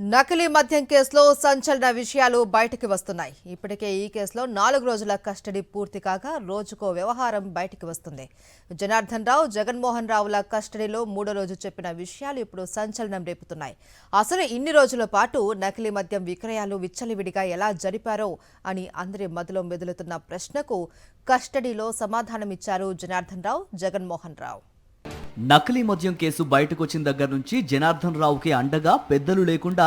నకిలీ మద్యం కేసులో సంచలన విషయాలు బయటికి వస్తున్నాయి. ఇప్పటికే ఈ కేసులో 4 రోజుల కస్టడీ పూర్తి కాగా రోజుకో వ్యవహారం బయటికి వస్తుంది. జనార్దన్ రావు, జగన్మోహన్ రావుల కస్టడీలో 3వ రోజు చెప్పిన విషయాలు ఇప్పుడు సంచలనం రేపుతున్నాయి. అసలు ఇన్ని రోజుల పాటు నకిలీ మద్యం విక్రయాలు విచ్చలవిడిగా ఎలా జరిపారో అని అందరి మదిలో మెదులుతున్న ప్రశ్నకు కస్టడీలో సమాధానమిచ్చారు జనార్దన్ రావు, జగన్మోహన్ రావు. నకిలీ మద్యం కేసు బయటకొచ్చిన దగ్గర నుంచి జనార్దన్ రావుకి అండగా పెద్దలు లేకుండా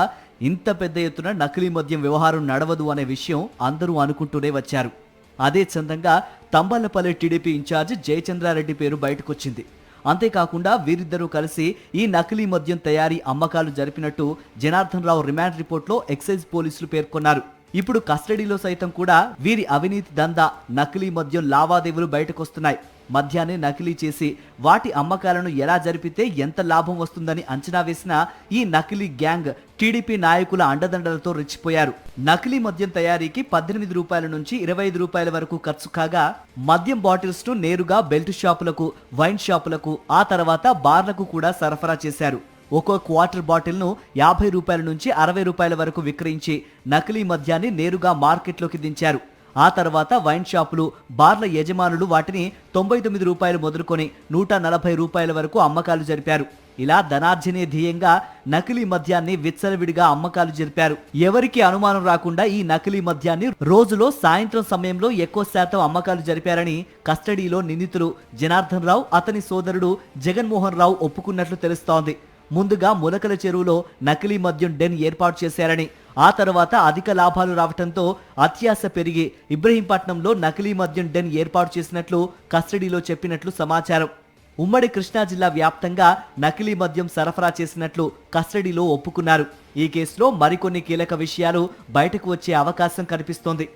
ఇంత పెద్ద ఎత్తున నకిలీ మద్యం వ్యవహారం నడవదు అనే విషయం అందరూ అనుకుంటూనే వచ్చారు. అదే చందంగా తంబళ్లపల్లి టీడీపీ ఇన్ఛార్జ్ జయచంద్రారెడ్డి పేరు బయటకొచ్చింది. అంతేకాకుండా వీరిద్దరూ కలిసి ఈ నకిలీ మద్యం తయారీ అమ్మకాలు జరిపినట్టు జనార్దన్ రావు రిమాండ్ రిపోర్ట్లో ఎక్సైజ్ పోలీసులు పేర్కొన్నారు. ఇప్పుడు కస్టడీలో సైతం కూడా వీరి అవినీతి దందా, నకిలీ మద్యం లావాదేవీలు బయటకొస్తున్నాయి. మద్యాన్ని నకిలీ చేసి వాటి అమ్మకాలను ఎలా జరిపితే ఎంత లాభం వస్తుందని అంచనా వేసిన ఈ నకిలీ గ్యాంగ్ టీడీపీ నాయకుల అండదండలతో రెచ్చిపోయారు. నకిలీ మద్యం తయారీకి 18 రూపాయల నుంచి 25 రూపాయల వరకు ఖర్చు కాగా మద్యం బాటిల్స్ ను నేరుగా బెల్ట్ షాపులకు, వైన్ షాపులకు, ఆ తర్వాత బార్లకు కూడా సరఫరా చేశారు. ఒక్కో క్వార్టర్ బాటిల్ ను 50 రూపాయల నుంచి 60 రూపాయల వరకు విక్రయించి నకిలీ మద్యాన్ని నేరుగా మార్కెట్లోకి దించారు. ఆ తర్వాత వైన్ షాపులు, బార్ల యజమానులు వాటిని 99 రూపాయలు మొదలుకొని 140 రూపాయల వరకు అమ్మకాలు జరిపారు. ఇలా ధనార్జనే ధ్యేయంగా నకిలీ మద్యాన్ని విచ్చలవిడిగా అమ్మకాలు జరిపారు. ఎవరికి అనుమానం రాకుండా ఈ నకిలీ మద్యాన్ని రోజులో సాయంత్రం సమయంలో ఎక్కువ శాతం అమ్మకాలు జరిపారని కస్టడీలో నిందితులు జనార్దన్ రావు, అతని సోదరుడు జగన్మోహన్ రావు ఒప్పుకున్నట్లు తెలుస్తోంది. ముందుగా ములకల చెరువులో నకిలీ మద్యం డెన్ ఏర్పాటు చేశారని, ఆ తర్వాత అధిక లాభాలు రావడంతో అత్యాశ పెరిగి ఇబ్రహీంపట్నంలో నకిలీ మద్యం డెన్ ఏర్పాటు చేసినట్లు కస్టడీలో చెప్పినట్లు సమాచారం. ఉమ్మడి కృష్ణా జిల్లా వ్యాప్తంగా నకిలీ మద్యం సరఫరా చేసినట్లు కస్టడీలో ఒప్పుకున్నారు. ఈ కేసులో మరికొన్ని కీలక విషయాలు బయటకు వచ్చే అవకాశం కనిపిస్తోంది.